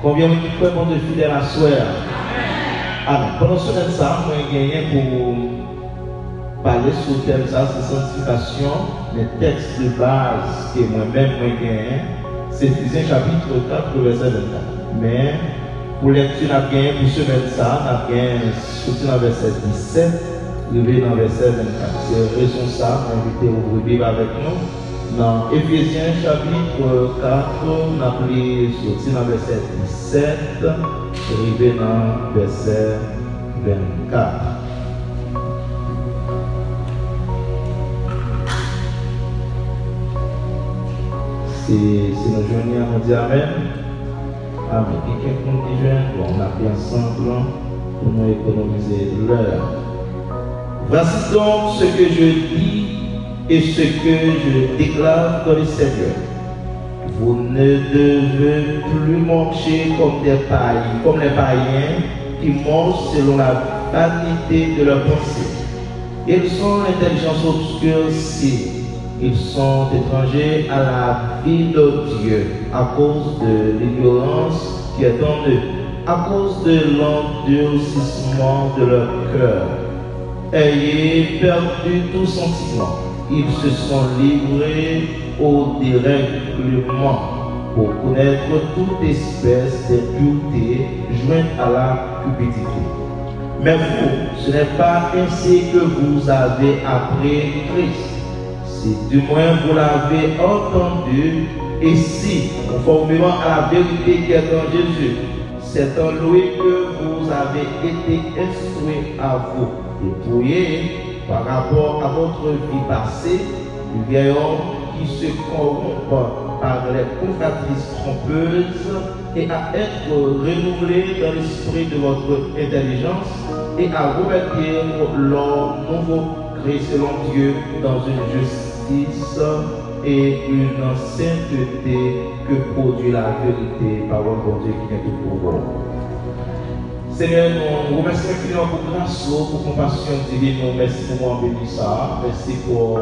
Combien de fois bon de fidèles à soi? Amen. Pendant ce temps, ça, moi, j'ai gagné pour parler sur le thème, ça, c'est sanctification, les textes de base que moi-même, moi, j'ai gagné, c'est Éphésiens chapitre 4, verset 24. Mais, pour lecture, on a gagné pour semaine, ça, on a gagné sorti dans le verset 17, arrivé dans le verset 24. C'est raison ça, on a invité à ouvrir Bible avec nous. Dans Éphésiens chapitre 4, on a pris sorti dans le verset 17, arrivé dans le verset 24. Si nous joignons, on dit Amen. Amen. Quelqu'un qui dit bon, on a pris ensemble pour nous économiser l'heure. Voici donc ce que je dis et ce que je déclare dans le Seigneur. Vous ne devez plus marcher comme des païens, comme les païens qui marchent selon la vanité de leurs pensées. Ils sont l'intelligence obscure si ils sont étrangers à la vie de Dieu à cause de l'ignorance qui est en eux, à cause de l'endurcissement de leur cœur. Ayez perdu tout sentiment. Ils se sont livrés au dérèglement pour connaître toute espèce d'impureté jointe à la cupidité. Mais vous, ce n'est pas ainsi que vous avez appris Christ. Si du moins vous l'avez entendu, et si, conformément à la vérité qui est en Jésus, c'est en lui que vous avez été instruits à vous dépouiller par rapport à votre vie passée, du vieil homme qui se corrompt par les convoitises trompeuses et à être renouvelé dans l'esprit de votre intelligence et à revêtir l'homme nouveau créé selon Dieu dans une justice et une sainteté que produit la vérité, parole de Dieu qui vient de pouvoir. Seigneur, nous remercions infiniment pour grâce, pour compassion divine, nous merci pour moi béni ça, merci pour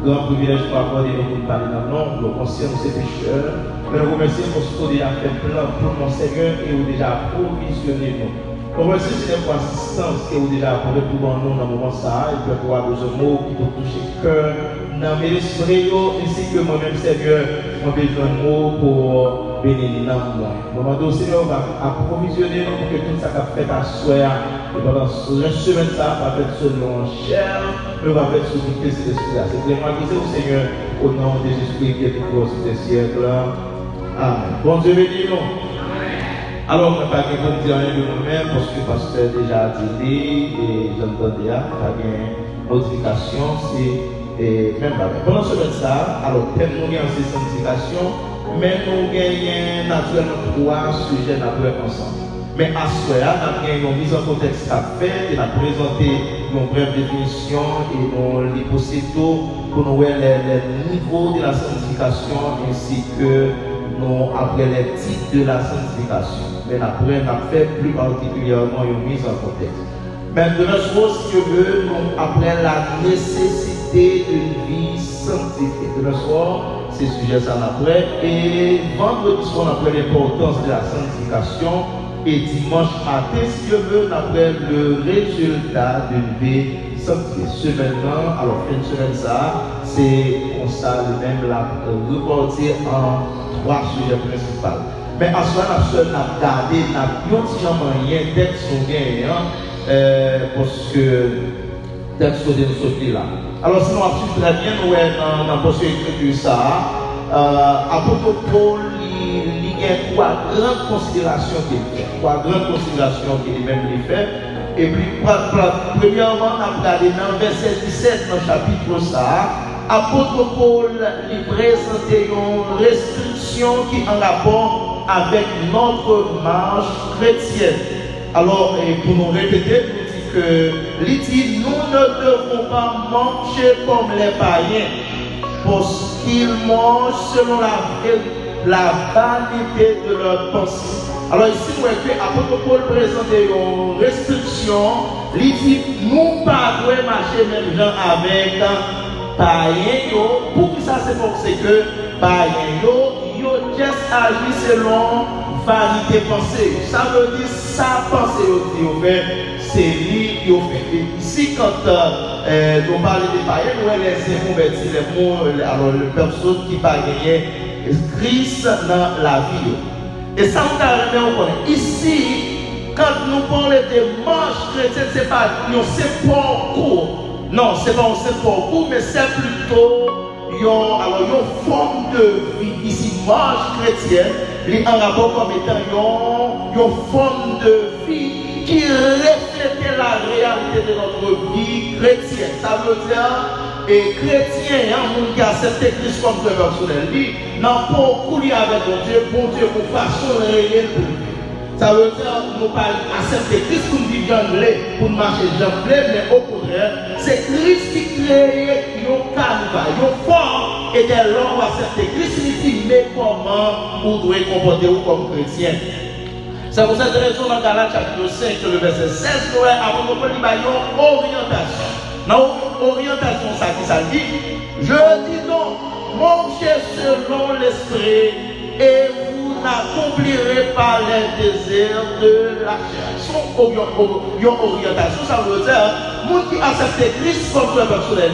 grand privilège pour accorder nous pour parler dans le nom, nous concernons ces pécheurs, mais nous remercions pour ce que vous avez fait plein pour mon Seigneur et vous déjà provisionné nous. Nous remercions Seigneur pour l'assistance que vous déjà apporté pour nous dans le moment ça, et pour avoir besoin de mots qui vont toucher le cœur, dans mes esprits, ainsi que moi-même Seigneur, j'ai besoin de mots pour bénir moi. Nous demandons Seigneur, on va approvisionner nous pour que tout ça va fait à soi. Et pendant la semaine, ça va faire selon chair, nous va faire sur tout cet esprit-là. C'est vraiment disé au Seigneur, au nom de Jésus-Christ qui est tout pour ces siècles. Amen. Bon Dieu béni nous. Alors, on ne va pas dire rien de nous-mêmes parce que le pasteur déjà dit et j'entends déjà, pas de modification, c'est. Et même pendant ce temps, alors thème nous gagnons ces sanctifications, mais nous gagnons naturellement trois sujets d'après ensemble. Mais à ce moment-là, nous gagnons une mise en contexte à faire, et nous présenter une brève définition et nous les possibilités pour nous voir les niveaux de la sanctification ainsi que nous après les types de la sanctification. Mais après, nous avons fait plus particulièrement une mise en contexte. Mais demain soir, si Dieu veut, nous après la nécessité d'une vie sanctifiée. Demain soir, c'est sujet ça après. Et vendredi soir, après l'importance de la sanctification. Et dimanche matin, si Dieu veut, après le résultat d'une vie sanctifiée. Semaine, alors fin de semaine, ça, c'est comme ça, le même la reporter en trois sujets principaux. Mais à ce moment-là, nous avons gardé, nous avons rien d'être sur gagnant. Parce que texte de nous là. Alors sinon, on très bien nous dans la posture écriture ça. Apôtre Paul, il y a trois grandes considérations qu'il fait. Trois grandes considérations qu'il même fait. Et puis, premièrement, on a regardé dans le verset 17 dans le chapitre ça. Apôtre Paul, il présente une restriction qui est en rapport avec notre marche chrétienne. Alors, pour nous répéter, nous dit que l'idée, nous ne devons pas marcher comme les païens, parce qu'ils marchent selon la vanité de leur pensée. Alors ici, nous voyons que l'apôtre Paul présente une restriction, l'idée, nous ne devons pas marcher même gens avec païens. Pour qui ça, c'est parce que païens, ils juste agissent selon vanité pensée. Ça veut dire ça pensée au fait, c'est lui qui fait. Et ici, quand nous parlons des païens, nous laissons convertir les mots, alors le personne qui va gagner Christ dans la vie. Et ça, on a ici, quand nous parlons de marche chrétienne, ce n'est pas un parcours. Non, ce n'est pas un parcours, mais c'est plutôt une forme de vie. Ici, marche chrétienne, est en rapport comme étant une forme de vie qui reflète la réalité de notre vie chrétienne. Ça veut dire, et chrétien, un monde qui accepte Christ comme sauveur sur la vie, n'a pas couler avec bon Dieu pour façon réelle de vie. Ça veut dire nous pas accepter Christ pour nous vivre pour nous marcher jamblé, mais au contraire, c'est Christ qui crée nos carnivals, nos formes, et dès lors on accepter Christ, il dit mais comment vous devez comporter comme chrétien. C'est pour cette raison dans Galates chapitre 5, le verset 16, nous avons une orientation. Dans l'orientation, ça dit, je dis donc, marchez selon l'esprit et vous n'accomplirez pas les désirs de la chair. Son orientation, ça veut dire, monde qui accepte Christ comme le personnel,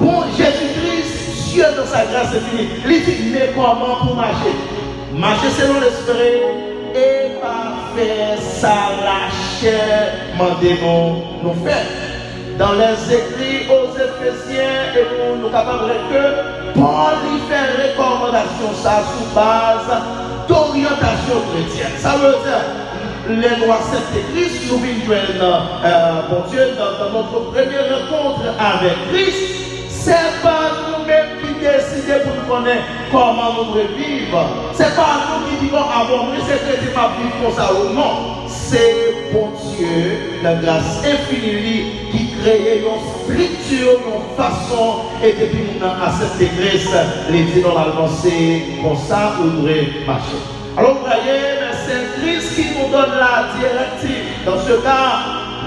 bon, Jésus-Christ, Dieu dans sa grâce infinie, il dit, mais comment pour marcher? Marcher selon l'esprit et pas faire ça la chair, demandez-nous faire. Dans les écrits aux Éphésiens, et nous capables que Paul y fait recommandation ça sous base d'orientation chrétienne. Ça veut dire, les lois accepter Christ, nous venons bon Dieu, dans notre première rencontre avec Christ, c'est pas nous-mêmes qui décidons pour nous connaître comment nous devons vivre. C'est pas nous qui disons, ah bon, c'est chrétien, ma vie comme ça ou non. C'est bon Dieu, la grâce infinie, qui crée une structure, une façon, et depuis nous avons accepté Christ, les dit normalement c'est comme ça où nous devons marcher. Alors vous voyez, c'est Christ qui nous donne la directive. Dans ce cas,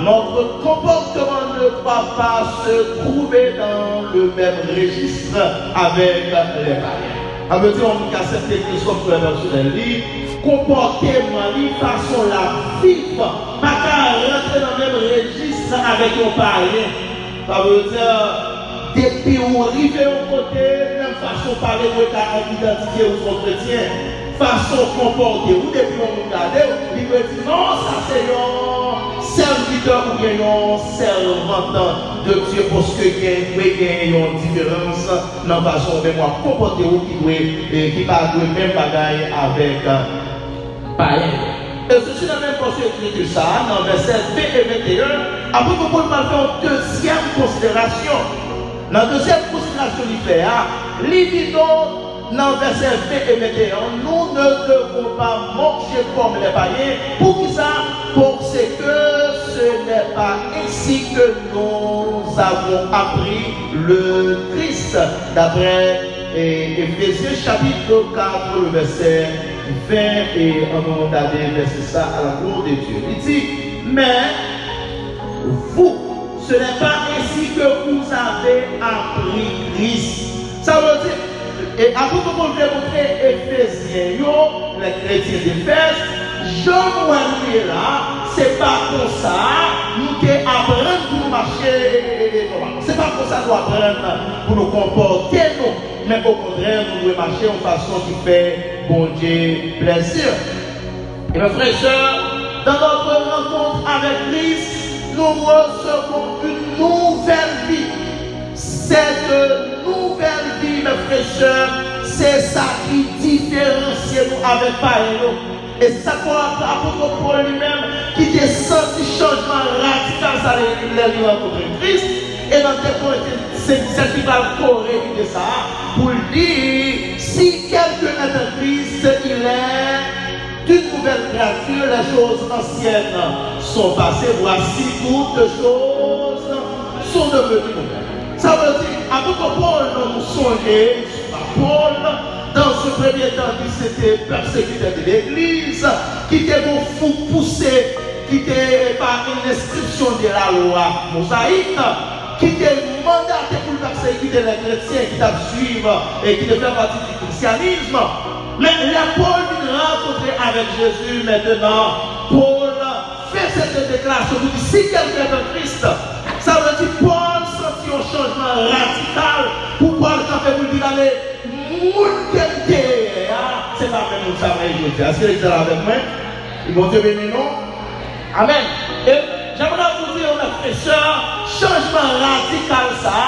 notre comportement ne doit pas se trouver dans le même registre avec les païens. Ça veut dire qu'on a accepté Christ comme sur le livre, comportement, façon la vivre, pas qu'à rentrer dans le même registre avec nos païens. Ça veut dire, depuis où arriver au côté, même façon de parler, nous avons identifié aux chrétiens, façon de comporter, ou depuis où nous regardons, il veut dire non, ça c'est un serviteur ou bien un servant de Dieu, parce qu'il y a une différence dans la façon de comporter ou qui va jouer même bagaille avec païen. Et ceci dans la même portion écrite que ça, dans verset 20 et 21, après que Paul va faire une deuxième considération. Dans la deuxième considération, il dit donc, dans verset 20 et 21, nous ne devons pas marcher comme les païens. Pour qui ça? Parce que ce n'est pas ainsi que nous avons appris le Christ. D'après Éphésiens chapitre 4, le verset 20, et on va regarder verset ça à la gloire de Dieu. Il dit, mais vous, ce n'est pas ainsi que vous avez appris Christ. Ça veut dire, et après que vous voulez montrer Éphésiens, les chrétiens d'Éphèse, je vois là, c'est pas comme ça, nous qui apprenons pour marcher, c'est pas comme ça nous apprenons pour nous comporter, non. Mais au contraire, nous devons marcher en façon qui fait bon Dieu plaisir. Et mes frères et sœurs, dans notre rencontre avec Christ, nous recevons une nouvelle vie. Cette nouvelle vie, mes frères et sœurs, c'est ça qui différencie nous avec Païen. Et c'est ça qu'on a l'apôtre Paul lui-même qui a senti changement radical ça les rencontres Christ. Et dans tes points, c'est qui va corriger ça pour dire si quelqu'un est en Christ, il est une nouvelle créature, les choses anciennes sont passées, voici toutes choses sont devenues nouvelles. Ça veut dire, apôtre Paul nous songeait, Paul, dans ce premier temps, il s'était persécuteur de l'église, qui était bon fou poussé, qui était par une inscription de la loi mosaïque, qui était mandaté pour persécuter les chrétiens qui doivent suivre et qui devaient faire partie du christianisme. Mais la Paul vient rencontrer avec Jésus maintenant. Paul fait cette déclaration. Il dit, si quelqu'un est un Christ, ça veut dire Paul sentit un changement radical pour Paul quand il dit, allez, c'est pas même ça, mais est-ce que vous êtes avec moi? Ils vont te bénir, non? Amen. Et j'aimerais vous dire, mes frères, changement radical, ça,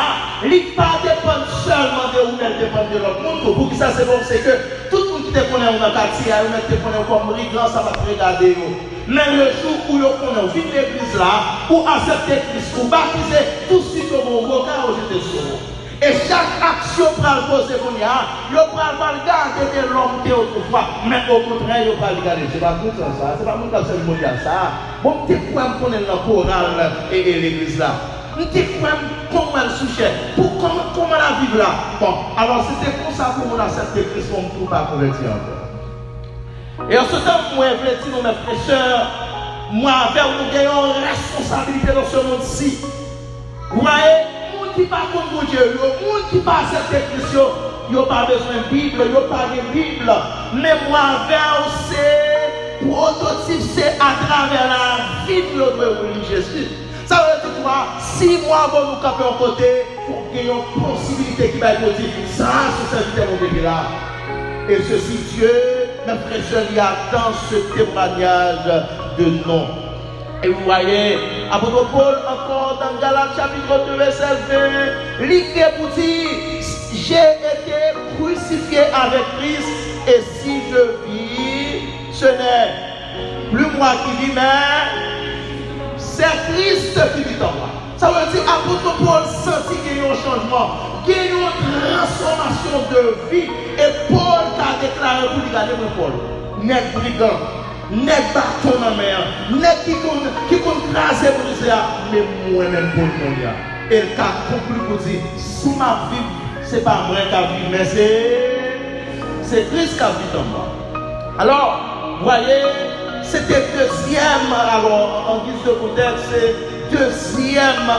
il ne pas dépend seulement de où elle dépend de l'autre monde. Pour qui ça, c'est bon, c'est que tout le monde qui te connaît dans le quartier, il te connaît comme rigan, ça va te regarder. Mais le jour où vous connaissez, vous venez l'église là, pour accepter Christ, pour baptiser, tout de suite, vous regardez, vous êtes sur vous. Et chaque action pour le poser pour nous, vous ne pouvez pas regarder de l'homme qui est autrefois, mais au contraire, vous ne pouvez pas regarder. Ce n'est pas tout ça, ce n'est pas tout ça qui me dit ça. Bon, tu peux me connaître dans le chorale et l'église là. Tu peux me comment elle souchait, comment la vivre là. Bon, alors c'était pour ça que nous acceptons Christ comme tout pas converti encore. Et en ce temps, moi, je veux dire, mes frères, moi, avec nous, nous avons une responsabilité dans ce monde-ci. Vous voyez? Qui pas contre Dieu, les gens qui pas accepté Christ, ils n'ont pas besoin de Bible, ils n'ont pas de Bible. Mais moi, c'est prototype, c'est à travers la vie de notre Jésus. Ça veut dire quoi? Si moi, vous nous camper en côté, il faut qu'il y ait une possibilité qui va être positive. Ça, c'est ce qui est là. Et ceci, Dieu, mes frères, il y a dans ce témoignage de nom. Et vous voyez, apôtre Paul, encore dans Galates chapitre 2, verset 20, l'écrit pour dire, j'ai été crucifié avec Christ, et si je vis, ce n'est plus moi qui vis, mais c'est Christ qui vit en moi. Ça veut dire, apôtre Paul sentit qu'il y a un changement, qu'il y a une transformation de vie, et Paul a déclaré pour lui, regardez-moi Paul, n'est brigand. N'est pas ton mère, n'est qui compte craser pour dire, mais moi-même pour le monde. Et le cas conclu pour dire, si ma vie, ce n'est pas moi qui vis, mais c'est Christ qui vit en moi. Alors, vous voyez, c'était deuxième, alors en guise de contexte, c'est deuxième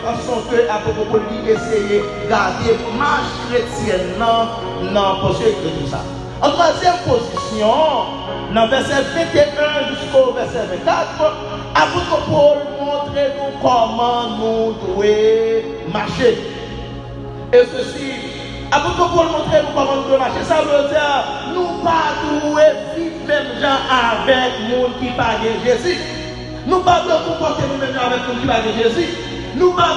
façon que l'apôtre Paul essayait de garder marche chrétienne dans parce que tout ça. En troisième position, dans verset 21 jusqu'au verset 24, apôtre Paul montre nous comment nous devons marcher. Et ceci, apôtre Paul montre nous comment nous devons marcher. Ça veut dire, nous ne devons pas vivre même gens avec les gens qui parlent de Jésus. Nous ne devons pas nous comporter nous-mêmes avec les gens qui parlent de Jésus. Nous ne devons pas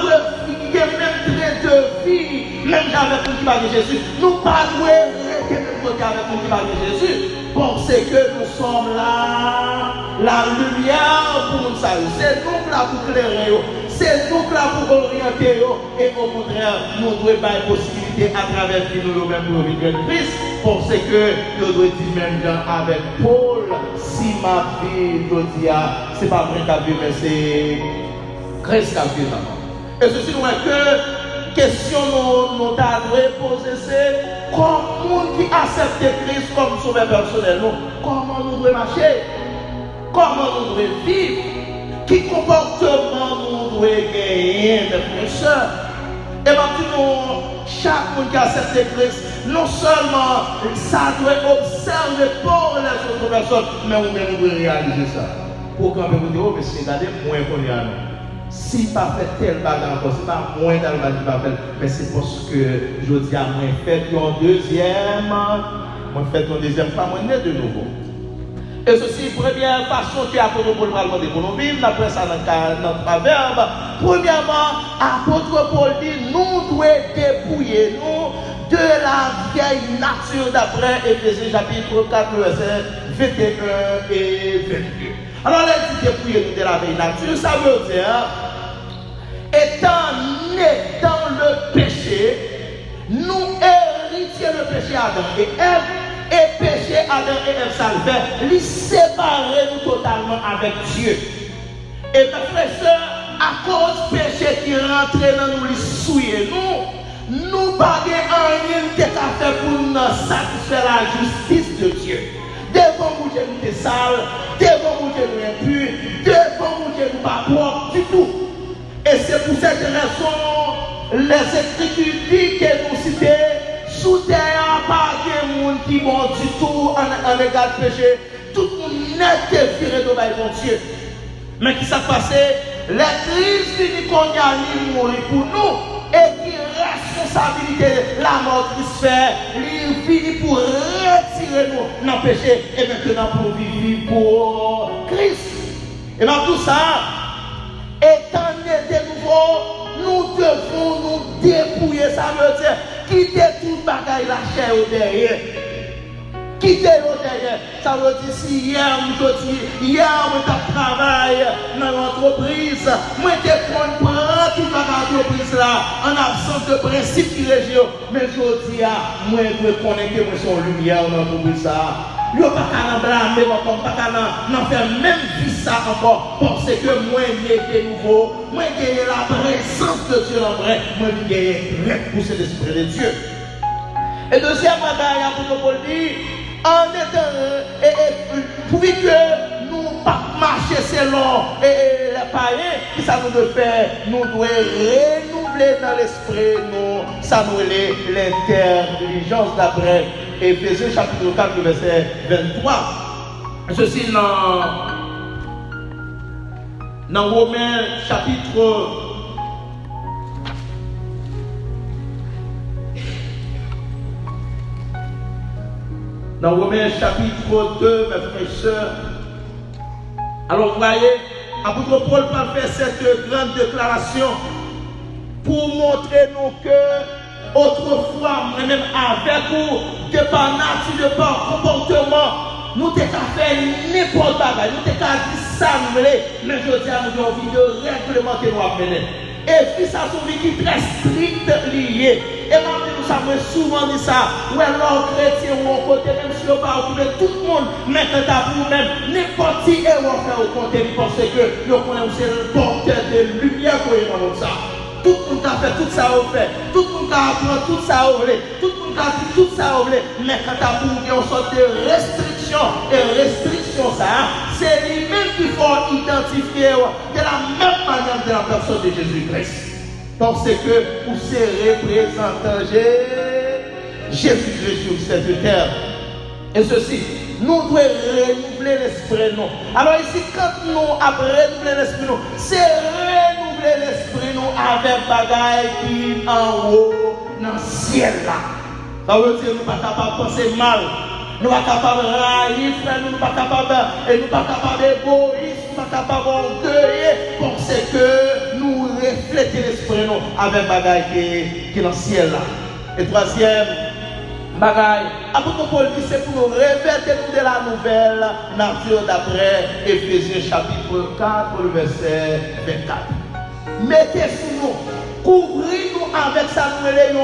vivre même train de vie, même gens avec les gens qui parlent de Jésus. Nous ne devons pas avec les gens qui parlent de Jésus. Parce que nous sommes là, la lumière pour nous saluer. C'est nous là pour éclairer, c'est nous là pour orienter, et au contraire, nous devons avoir une possibilité à travers nous-mêmes pour vivre Christ. Parce que nous devons dire même avec Paul, si ma vie, je dis, ce n'est pas moi qui vis, mais c'est Christ qui vit. Et ceci nous est que question nous devons poser, c'est comment qui accepte Christ comme sauveur personnel, comment nous devons marcher, comment nous devons vivre, quel comportement nous devons gagner, mes frères. Et maintenant, chaque monde qui accepte Christ, non seulement ça doit observer pour les autres personnes, mais nous devons réaliser ça. Pour quand même dire, oh, mais c'est d'aller moins qu'on y a. Si pas fait tel bagage encore, c'est pas moins dans le bagage qui va faire, mais c'est parce que je dis à moi, fait un deuxième, moi fait une deuxième fois, moi né de nouveau. Et ceci, première façon que l'apôtre Paul va demander pour nous vivre, après ça dans notre proverbe. Premièrement, l'apôtre Paul dit, nous devons dépouiller nous de la vieille nature d'après Éphésiens chapitre 4, verset 21 et 22. Alors, elle dit dépouiller nous de la vieille nature, ça veut dire, étant nés dans le péché, nous héritions le péché Adam et Ève, et péché Adam et Ève salvaient, les séparer nous totalement avec Dieu. Et mes frères et sœurs, à cause du péché qui rentrait dans nous, les souiller nous ne pas rien qui est à faire pour nous satisfaire la justice de Dieu. Devant vous, Dieu nous est sale, devant vous, Dieu nous est impur, devant vous, Dieu nous pas propre du tout. Et c'est pour cette raison, les Écritures disent que nous citons sous terre, pas de monde qui bon du tout en égard de péché. Tout le monde n'est viré de bon Dieu. Mais qui s'est passé? La crise finit qu'on y a mourir pour nous. Et qui responsabilité la mort Christ fait, il finit pour retirer nous dans le péché. Et maintenant pour vivre pour Christ. Et dans tout ça, étant né de nouveau, nous devons nous dépouiller. Ça veut dire quitter tout bagaille la chair au derrière. Quitter au derrière. Ça veut dire si hier, je travaille dans l'entreprise, moi je prends toute l'entreprise là en absence de principe qui régit. Mais je dis, moi je connais que moi suis en lumière dans l'entreprise ça. Je ne peux pas blâmer, je ne peux pas faire même vie ça encore. Parce que moi je suis nouveau, moi j'ai la présence de Dieu en vrai, moi j'ai repoussé l'esprit de Dieu. Et deuxième bagaille, l'apôtre Paul dit, en étant, pour que nous ne pas marcher selon les païens, qui ça nous doit faire? Nous devons renouveler dans l'esprit, ça nous l'intelligence d'après Éphésiens chapitre 4, verset 23. Ceci dans Romains chapitre dans Romains chapitre 2, mes frères et sœurs. Alors vous voyez, apôtre Paul va faire cette grande déclaration pour montrer nous que autrefois, moi-même avec vous, de par nature, de par comportement, nous t'avons fait n'importe quoi, nous t'avons dit ça, mais je dis à nous avons envie de réglementer nous amener. Et puis ça c'est une vie qui est très stricte liée. Et maintenant nous savons souvent dit ça. Ou alors chrétien ou en côté, même si on ne pas occuper tout le monde, mais quand à vous-même, n'importe qui est on fait au côté, parce que nous connaissons le porteur de lumière pour dans ça. Tout le monde a fait tout ça au fait. Tout le monde a appris tout ça au fait. Tout le monde a dit tout ça au fait. Mais quand à vous, il y a une sorte de restriction. Et restriction ça, c'est lui-même qu'il faut identifier de la même manière de la personne de Jésus-Christ. Parce que vous serez représentant Jésus-Christ sur cette terre. Et ceci, nous devons renouveler l'esprit. Alors ici, quand nous avons renouvelé l'esprit, c'est renouveler l'esprit avec bagaille qui en haut dans le ciel là. Ça veut dire que nous ne sommes pas capables de penser mal. Nous ne sommes pas capables de railler, nous ne sommes pas capables d'égoïsme, nous ne sommes pas capables d'orgueil, parce que nous reflétons l'esprit avec bagaille qui est dans le ciel là. Et troisième bagaille, apôtre Paul dit c'est pour nous revêtir de la nouvelle nature d'après Éphésiens chapitre 4, le verset 24. Mettez sur nous, couvrez-nous avec sa nouvelle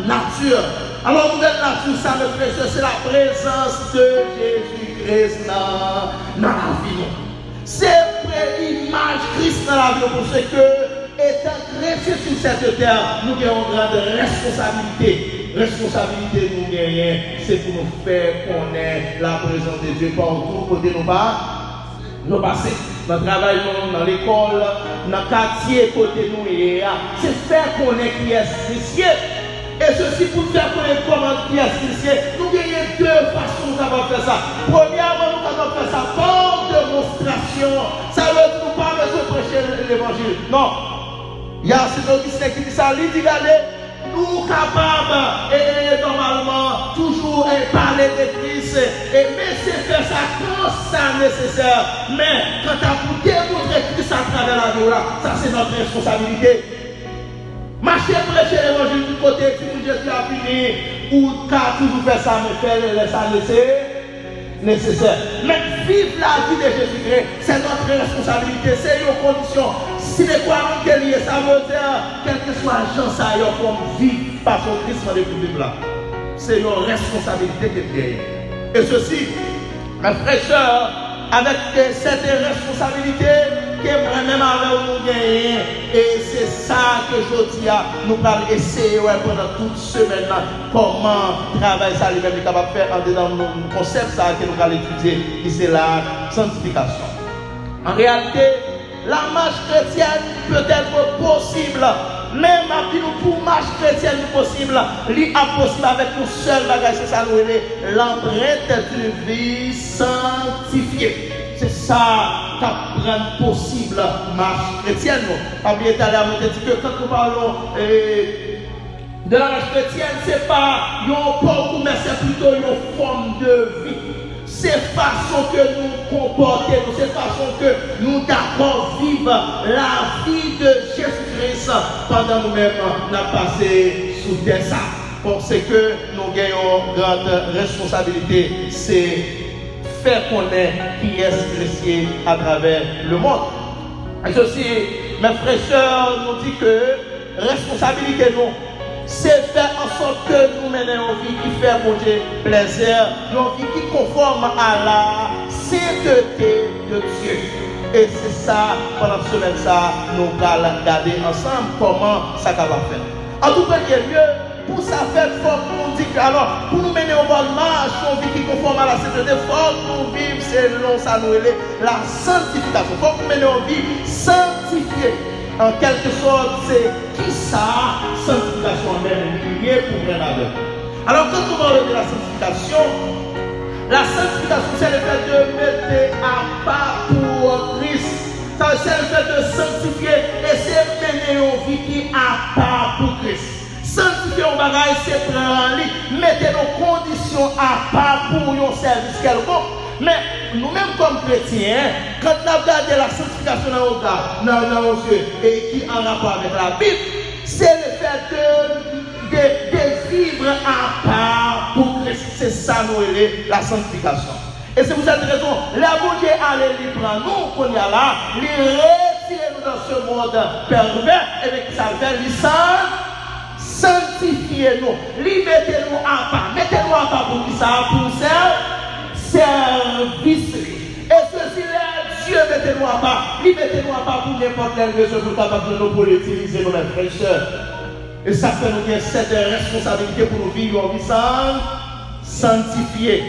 nature. Alors, nouvelle nature, ça me fait, c'est la présence de Jésus-Christ dans la vie. C'est l'image Christ dans la vie, pour ce que, étant chrétien sur cette terre, nous avons une grande responsabilité. Responsabilité nous gagnons, c'est pour nous faire connaître la présence de Dieu partout, côté nous passer. Dans le travail, dans l'école, dans le quartier, côté nous, c'est faire connaître qui est Christ. Et ceci pour faire connaître comment qui est Christ. Nous gagnons deux façons de faire ça. Premièrement, nous avons fait ça par démonstration. Ça veut dire que nous ne pas besoin de prêcher l'évangile. Non. Il y a ces Augustin qui dit ça, il dit regardez, nous capables, et normalement, toujours parler de Christ, mais c'est faire ça quand c'est nécessaire. Mais quand tu as pour démontrer Christ à travers la vie, ça c'est notre responsabilité. Marcher prêcher l'évangile du côté, si Jésus a fini, ou qu'à toujours faire ça, mais faire ça nécessaire. Mais vivre la vie de Jésus-Christ, c'est notre responsabilité, c'est une condition. Si les croyants qui liés, ça veut dire, quel que soit Jean ça, ils font vivre par son Christ de vivre là. C'est une responsabilité qui est. Et ceci, mes frères et sœurs, avec cette responsabilité que moi-même avec nous gagnons, et c'est ça que je dis à nous allons essayer pendant toute semaine comment travailler ça lui-même est capable de faire dans le concept ça que nous allons étudier, et c'est la sanctification. En réalité, la marche chrétienne peut être possible, Même pour marche chrétienne possible, l'impossible avec nous seul bagage, c'est ça nous l'empreinte d'une vie sanctifiée. C'est ça qui rend possible marche chrétienne. Pas oublier tout à l'heure, je dit que quand nous parlons de la marche chrétienne, ce n'est pas un parcours, mais c'est plutôt une forme de vie. C'est façon que nous comportons, c'est façon que nous d'accord vivre la vie de Jésus-Christ pendant nous-mêmes n'a passé sous terre. Parce que nous gagnons une grande responsabilité, c'est faire connaître qui est chrétien à travers le monde. Et ceci, mes frères et sœurs, nous dit que responsabilité nous, c'est faire en sorte que nous menons une vie qui fait mon Dieu plaisir, une vie qui conforme à la sainteté de Dieu. Et c'est ça, pendant ce semaine, ça, nous allons regarder ensemble comment ça va faire. En tout premier lieu, pour ça faire, il faut que nous disions que alors, pour nous mener au bon marche, une vie qui conforme à la sainteté, il faut que nous vivions selon ça, nous la sanctification. Il faut que nous menions une vie sanctifiée. En quelque sorte, c'est qui ça, sanctification même, liée pour rien avec. Alors, quand on parle de la sanctification, c'est le fait de mettre à part pour Christ. C'est le fait de sanctifier et c'est mener une vie qui est à part pour Christ. Sanctifier un bagage, c'est prendre en lit, mettre nos conditions à part pour un service quelconque. Mais nous-mêmes comme chrétiens, quand nous regardons la sanctification dans nos yeux et qui en rapport avec la Bible, c'est le fait de vivre à part pour Christ. C'est ça nous la sanctification. Et c'est pour cette raison, la bon Dieu allait lui prendre nous, qu'on y a là, lui retirer nous dans ce monde pervers, et bien ça fait lui sanctifier nous, lui mettez-nous à part, mettez-nous à part pour qui ça, pour service. Et ceci là, Dieu mettez-nous à part, lui mettez-nous à part pour n'importe quelle raison pour capable de nous pour l'utiliser pour les fraîcheurs. Et ça fait nous qu'il y a cette responsabilité pour nous vivre en vie sanctifiée.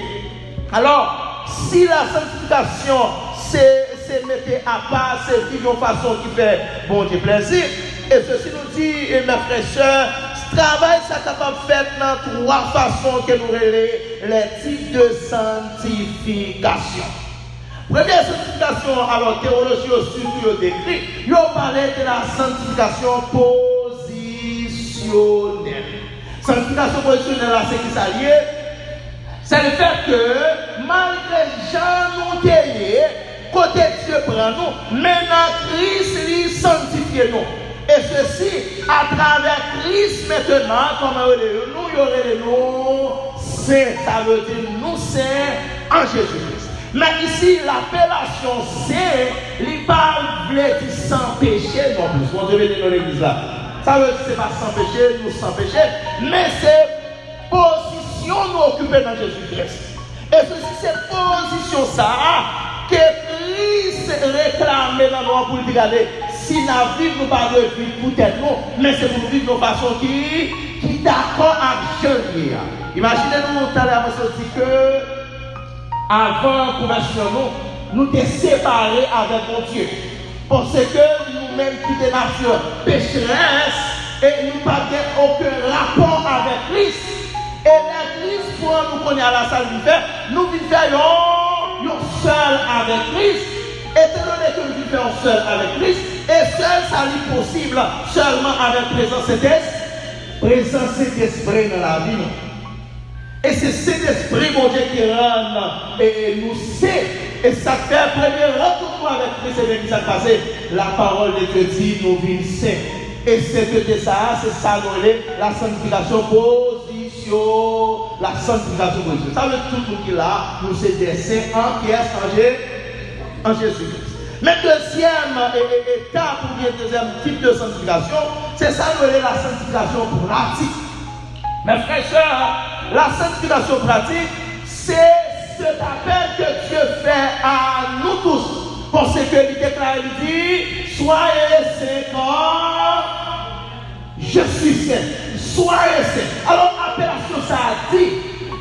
Alors, si la sanctification, c'est mettre à part, c'est vivre de façon qui fait bon Dieu plaisir. Et ceci nous dit, mes frères et sœurs, ce travail, ça capable de faire dans trois façons que nous relèvons les types de sanctification. Première sanctification, alors théologie aussi, surtout décrit, il parlait de la sanctification positionnelle. Sanctification positionnelle, c'est qui ça lié? C'est le fait que malgré Jean nous délié, côté Dieu prend nous, maintenant Christ lui sanctifie nous. Et ceci, à travers Christ maintenant, comme nous y aurait nous saints, ça veut dire nous saints en Jésus-Christ. Mais ici, l'appellation saint, il parle de sans péché non plus. On devait dire dans l'église là. Ça veut dire que ce n'est pas sans péché, nous sans péché, mais c'est position nous occuper dans Jésus-Christ. Et ceci, c'est position ça que Christ réclame dans nous pour dire, regardez, si la vie nous pas de vie pour telle nous, mais c'est pour vivre de façon qui d'accord avec Jésus. Imaginez-nous tout à l'heure, on dit que avant la conversion, nous étions séparés avec mon Dieu. Parce que nous-mêmes qui de nature pécheresse et nous n'avons aucun rapport avec Christ. Et l'Église, pour nous connaître à la salle du fait, nous vivons seul avec Christ. Étant donné que nous vivons seul avec Christ, et seul ça est possible seulement avec présence Saint-Esprit dans la vie. Et c'est cet esprit, mon Dieu, qui rend et nous sait. Et ça fait premier retour avec Christ et bien qui s'est passé. La parole de Dieu dit, nous vivons saints. Et c'est ça, la sanctification position. La sanctification position. Ça veut dire tout le monde qui est là, nous sommes des saints en qui est en Jésus-Christ. Mais deuxième étape, ou bien deuxième type de sanctification, c'est ça, la sanctification pratique. Mes frères et sœurs, la sanctification pratique, c'est cet appel que Dieu fait à nous tous. Parce que il déclare, il dit, soyez saints comme je suis saint. Soyez saints. Alors, appellation, ça a dit,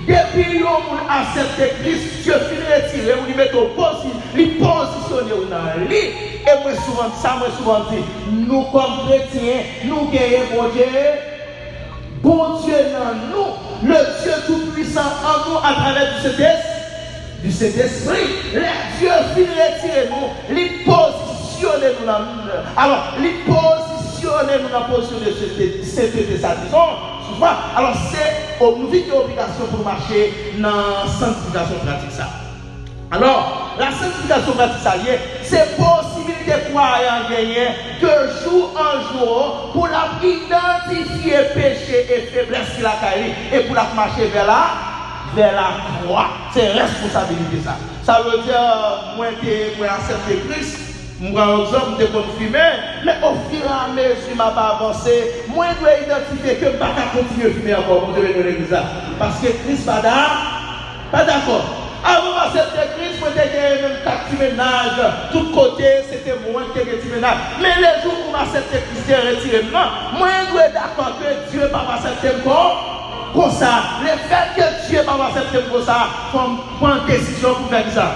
depuis l'homme accepte Christ, Dieu finit de tirer, vous lui mettez au poste, il positionne dans lui, et moi souvent dit, nous comme chrétiens, nous gagnons bon Dieu. Bon Dieu dans nous, le Dieu tout-puissant en nous à travers du Saint-Esprit. Le Dieu finit retirer nous, les positionner nous dans nous. Alors, les positionner nous dans la position de sainteté, ça disons, souvent. Alors, c'est une obligation pour marcher dans la sanctification pratique ça. Alors, la sanctification pratique ça, c'est possibilité croyant gagner de jour en jour pour la identifier péché et faiblesse qu'il a caillé et pour la marcher vers la croix. C'est responsabilité ça. Ça veut dire, moi accepté Christ, moi exemple de confirmer, mais au fur et à mesure je m'a pas avancé, moi je dois identifier que je ne vais pas continuer à fumer encore pour devenir l'église. Parce que Christ pas d'accord. Avant d'accepter Christ, moi j'étais même petit ménage, tout côté, c'était moi qui étais petit ménage. Mais les jours où m'accepter Christ, j'ai retiré moi je dois être d'accord que Dieu ne va pas accepter comme ça. Le fait que Dieu ne va pas accepter comme ça, faut prendre une décision pour faire ça.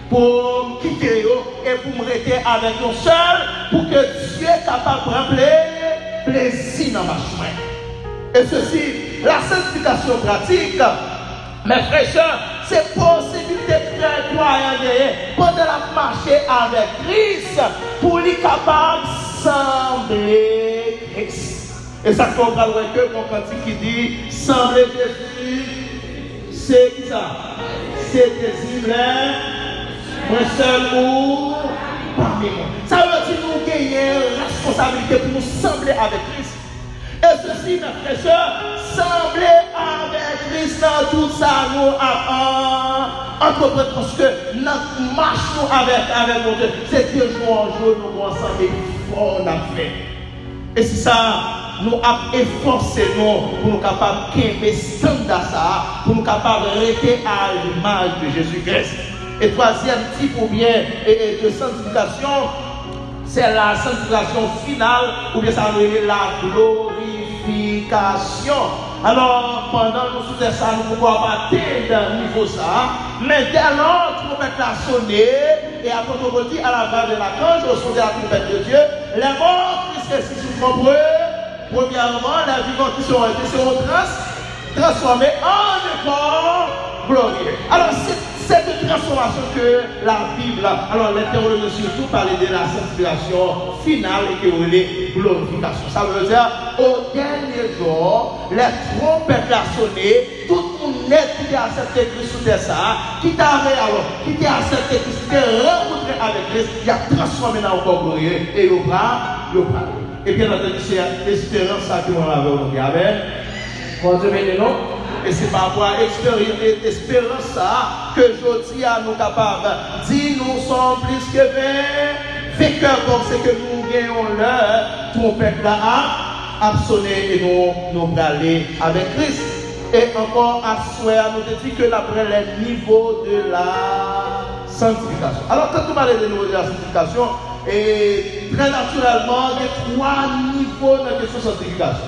Pour me quitter et pour me rester avec nous seul, pour que Dieu est capable de prendre plaisir dans ma chemin. Et ceci, la sanctification pratique, mes frères et sœurs, c'est possibilité de croire pendant la marcher avec Christ pour lui capable de sembler Christ. Et ça qu'on va voir que mon cantique qui dit sembler Jésus, c'est qui ça? C'est désir, moi seul ou parmi moi. Ça veut dire que nous gagnons la responsabilité pour nous sembler avec Christ. Et ceci, mes frères et sœurs, sembler avec Christ dans tout ça, nous entreprenons parce que notre marche avec mon Dieu, c'est de jour en jour, nous ensemble fort dans fait. Et c'est ça, nous avons efforcé nous pour nous capables de standard ça, pour nous capables de rester à l'image de Jésus-Christ. Et troisième type ou bien de sanctification, c'est la sanctification finale, ou bien ça veut dire la glorification. Alors, pendant nous sous ça, nous pouvons atteindre le niveau ça, mais dès lors, nous pouvons la sonner, et après on dit à la voix de la cage, au son de la trompette de Dieu, les morts qui se sont nombreux, premièrement, la vivante qui seront transformés en corps glorieux. Alors, c'est cette transformation que la Bible, alors les théologiens surtout parlaient de la sanctification finale et qui est glorification. Ça veut dire, au dernier jour, les trompettes la sonné, tout le monde qui a accepté Christ sous ça, qui t'a accepté Christ, qui t'a rencontré avec Christ, il a transformé dans le corps glorieux et il va. Et bien entendu, c'est l'espérance que nous avons aujourd'hui. Amen. Bon Dieu, maintenant. Et c'est par rapport à l'espérance que je dis à nous capables de dire nous sommes plus que vainqueurs comme c'est que nous gagnons leur trompette là à sonner et nous aller avec Christ. Et encore à souhait, nous dit que après le niveau de la sanctification. Alors quand nous parlons de niveau de la sanctification, et très naturellement, il y a trois niveaux dans la question de sanctification.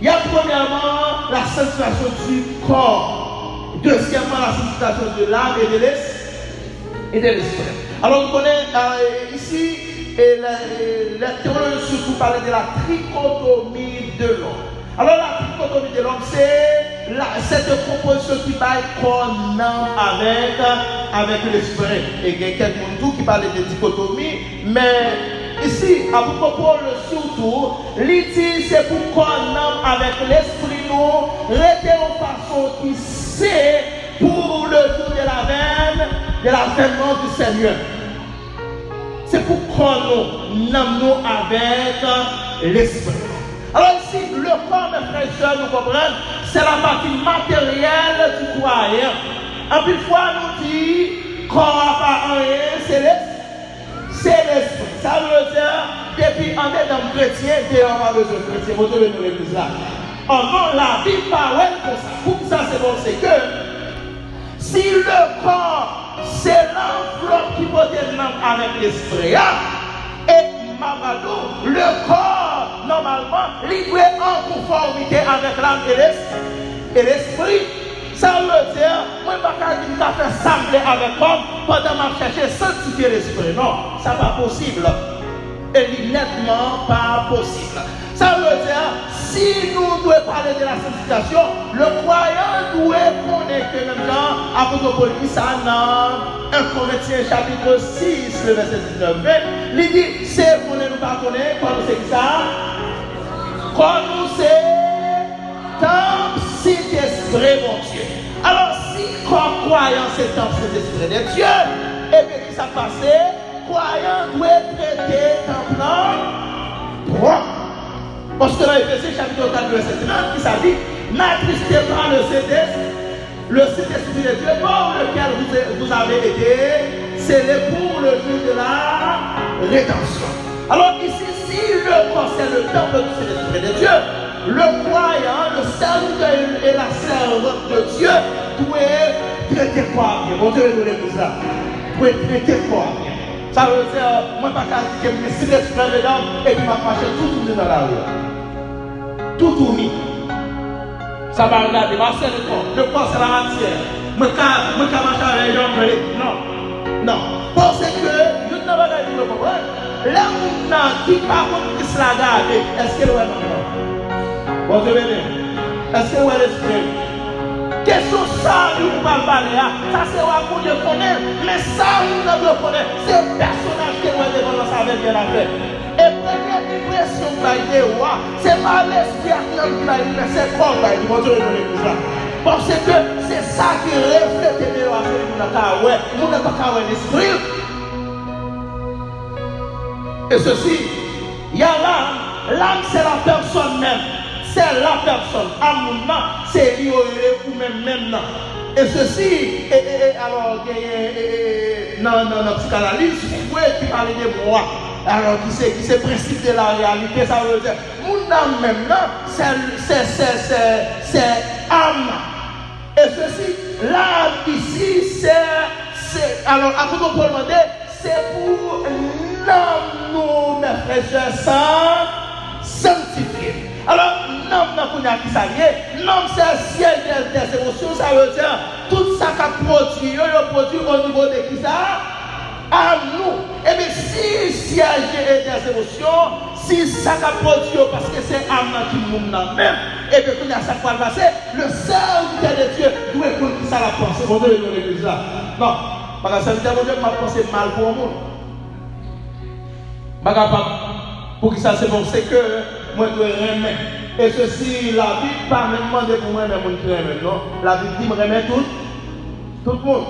Il y a premièrement la sanctification du corps, deuxièmement la sanctification de l'âme et de l'esprit. Alors, vous connaissez ici, les théologiens surtout parlent de la trichotomie de l'homme. Alors, la trichotomie de l'homme, c'est cette proposition qui va qu'on a avec l'esprit. Et il y a quelqu'un qui parle de dichotomie, mais ici, à propos le surtout, l'idée c'est pour qu'on ait avec l'esprit nous, rester en façon qui c'est pour le jour de l'avènement du Seigneur. C'est pour qu'on nous avec l'esprit. Alors ici, le corps, mes frères et sœurs, nous comprenons, c'est la partie matérielle du croyant. En plus fois, nous dit, corps pas rien, c'est l'esprit. Ça veut dire, depuis on est dans le chrétien, on n'a pas besoin de chrétien. Vous devez nous l'église là. Oh non, la Bible parle comme ça. Pour ça, c'est bon, c'est que si le corps, c'est l'enveloppe qui peut être avec l'esprit, et le corps, normalement, il est en conformité avec l'âme et l'esprit. Ça veut dire, moi, je ne vais pas faire sembler avec moi pendant que je cherche sanctifier l'esprit. Non, ça n'est pas possible. Et nettement pas possible. Ça veut dire, si nous devons parler de la sanctification, le croyant doit connaître que même dans l'apôtre Paul dit ça dans 1 Corinthiens chapitre 6, le verset 19-20, il dit, c'est qu'on ne nous pas connaître, quand nous c'est ça, quand nous c'est temple Saint-Esprit, mon Dieu. Alors, si comme croyant c'est temple Saint-Esprit de Dieu, et bien qui s'est passé, croyant doit traiter temple propre. Parce que dans Éphésiens chapitre 4, verset 30, qui s'habille, n'attristez pas le Saint-Esprit de Dieu, par lequel vous avez été scellés pour le jour de la rédemption. Alors ici, si le corps c'est le temple du Saint-Esprit de Dieu, le croyant, le serviteur et la servante de Dieu doivent traiter quoi bien. Bon Dieu, nous les ça. Doivent traiter quoi bien. Ça veut dire, moi, je ne vais pas dire que je suis l'esprit dedans et puis je vais marcher tout dans la rue. Tout tourné. Ça va regarder, c'est le corps c'est la matière. Je ne vais pas marcher avec les gens. Non. Parce que, je ne vais pas dire le comprendre. Les gens qui par contre qui se la gardent, est-ce que vous avez maintenant? Bon Dieu béni. Est-ce que vous avez l'esprit? Question ça, nous ne parler. Ça, c'est où Dieu connaît. Mais ça, nous ne connaît. C'est un personnage qui est devant ça avec bien la paix. Et première impression que vous avez, c'est pas l'esprit qui l'a dit, mais c'est comme ça. Bon Dieu béni pour ça. Parce que c'est ça qui reflète les lois de nous. Nous n'avons pas qu'à l'esprit. Et ceci, il y a l'âme. L'âme, c'est la personne même. C'est la personne. Amour, c'est lui ou même. Et ceci, alors, non, psychanalyse, vous pouvez qui parler de moi. Alors, qui c'est principe de la réalité, ça veut dire, mon âme même, c'est âme. Et ceci, l'âme ici, c'est, alors, à vous me demander, c'est pour l'âme, nous, mes frères et sœurs, sanctifier. Alors, nom qui s'allie, nom c'est un ciel des émotions, ça veut dire tout ça qui produit, le produit au niveau de qui ça? À nous. Et bien, si siège des émotions, si ça qui produit, parce que c'est âme qui nous même, et bien, quand il y a ça qui va passer, le serviteur de Dieu doit écouter ça la pensée. Bon Dieu, il l'église là. Non, parce que le serviteur de Dieu m'a pensé mal pour le monde. Pour que ça, c'est bon, c'est que moi, je dois remettre. Et ceci, la Bible, pas même demander pour moi, même mon qui remet, non. La Bible dit, je remets tout le monde.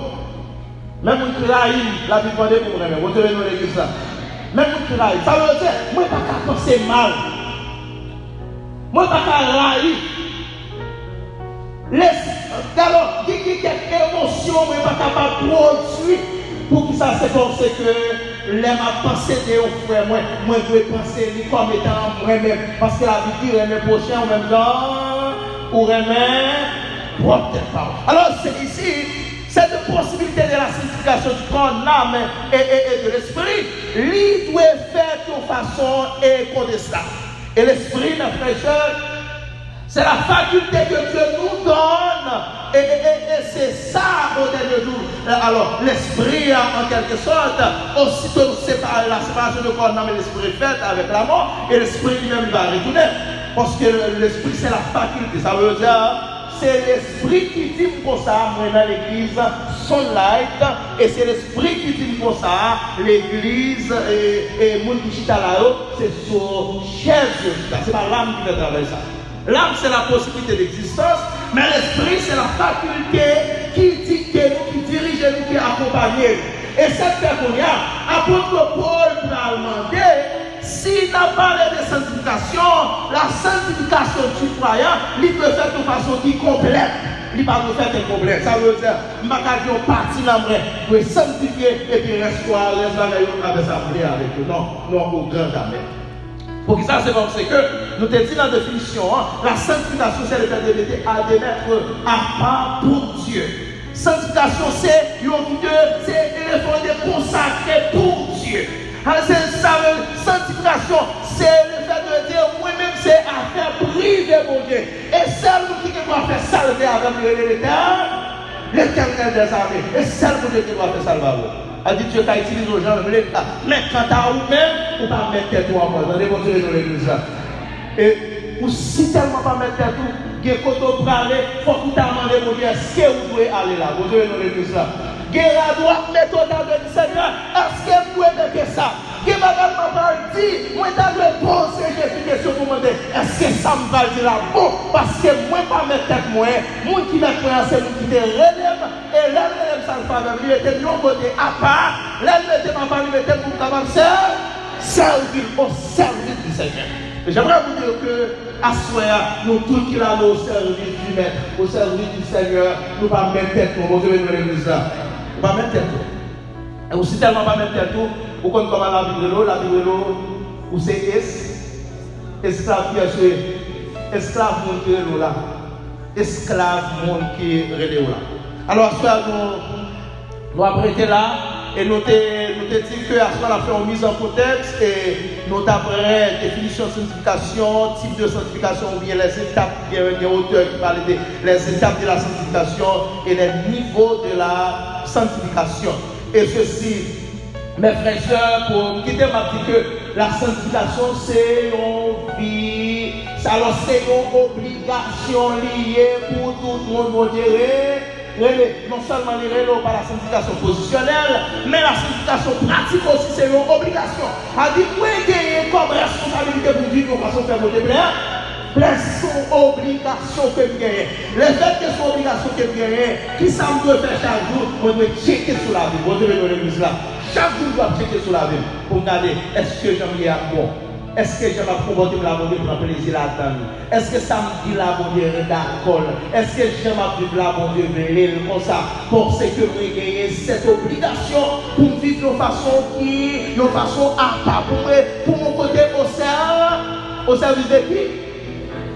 Même mon qui raïm, la Bible demande pour moi, vous devez nous l'église là. Même mon qui raïm, ça veut dire, moi, je ne peux pas penser mal. Moi, je ne peux pas raïr. Alors, il y a quelques émotions, moi, je ne suis pas capable de produire pour que ça se pense que. Les ma pensée de aux frères, moi je dois penser comme étant moi-même. Parce que la vie dit, remet prochain en même temps, ou remet propre parole. Alors c'est ici, cette possibilité de la sanctification du corps, l'âme et de l'esprit, lui doit faire de façon incontestable. Et l'esprit, mes frères, c'est la faculté que Dieu nous donne. Et c'est ça au dernier jour. Alors, l'esprit, en quelque sorte, aussitôt séparer la séparation de corps, mais l'esprit est fait avec la mort, et l'esprit lui-même va retourner. Parce que l'esprit, c'est la faculté. Ça veut dire, c'est l'esprit qui dit pour ça, moi dans l'église, Sunlight, et c'est l'esprit qui dit pour ça, l'église et mon qui chita là-haut, c'est sur chaise. C'est pas l'âme qui fait travailler ça. L'âme, c'est la possibilité d'existence, mais l'esprit, c'est la faculté qui dicte nous, qui dirige nous, qui accompagne nous. Et cette fait qu'on y a, apôtre Paul nous a demandé, s'il n'a pas parlé de sanctification, la sanctification du croyant, il peut faire de façon qui complète. Il ne peut pas faire incomplète. Ça veut dire, je ne vais pas partir dans le vrai, pour sanctifier et puis rester avec sa prière avec eux. Non, au grand jamais. Pour que ça, c'est parce que nous te disons dans la définition, la sanctification, c'est le fait de mettre à part pour Dieu. Sanctification, c'est de consacrer pour Dieu. Sanctification, c'est le fait de dire moi-même, c'est à faire priver mon Dieu. Et celle qui doit faire salver avec l'Éternel des armées. Et c'est le Dieu qui doit faire salver. A dit Dieu t'a utilisé aux gens, mais quand t'as ou même, ou pas mettre tête en moi. Dans les bons Dieu dans l'église là. Et ou si tellement pas mettre tête tout, il faut que tu aller, il faut que tu demandé mon Dieu, est-ce que vous pouvez aller là? Vous devez dans l'église là. Guerre doit mettre dans le Seigneur, est-ce que vous pouvez mettre ça? Que madame m'a dit, moi je poser Jésus question pour demander, est-ce que ça me va dire là? Bon, parce que moi pas mettre tête moi, moi qui m'a pris c'est moi qui te relève, et là ça le fait, lui était de l'autre côté à part, là il mettait ma famille, il mettait pour capable servir au service du Seigneur. Et j'aimerais vous dire que à soir, nous tous qui là au service du Maître, au service du Seigneur, nous pas mettre tête nous, vous devez nous l'église là. Nous pas mettre tête tout. Et aussi tellement pas mettre tête tout, vous connaissez comment la Bible de l'eau, où c'est esclave qui est esclave monde qui est là. Esclave monde qui est là. Alors, soir, nous apprêtons là. Et nous avons dit que à ce moment-là, nous avons fait une mise en contexte et nous avons après définition de sanctification, type de sanctification ou bien les étapes, il y a un auteur qui parle des étapes de la sanctification et les niveaux de la sanctification. Et ceci, mes frères et sœurs, pour quitter ma dit que la sanctification c'est une vie, alors c'est une obligation liée pour tout le monde modéré. Non seulement les rélo par la sanctification positionnelle, mais la sanctification pratique aussi, c'est une obligation. A dit, vous avez comme responsabilité pour vivre de façon faire votre plaisir. Son obligation que vous gagnez. Le fait que son obligation que vous gagnez, qui ça me doit faire chaque jour, on doit checker sur la vie. Vous devez dans l'église là. Chaque jour, on doit checker sur la vie pour regarder est-ce que j'en ai à bon. Est-ce que je vais comporter la bonne pour un plaisir là-dedans? Est-ce que ça me dit la bonne d'accord? Est-ce que je vais vivre la bonne comme ça? Pour ce que vous gagnez cette obligation pour vivre de façon à part. Pour mon côté au service de qui?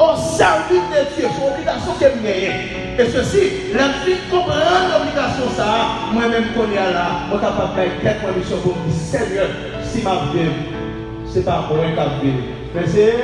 Au service de Dieu. C'est une obligation que vous gagnez. Et ceci, la vie comprend l'obligation ça. Moi-même, qu'on est là, je suis capable de faire quelques missions pour me dire Seigneur, si ma vie. Ce n'est pas pour un cap, mais c'est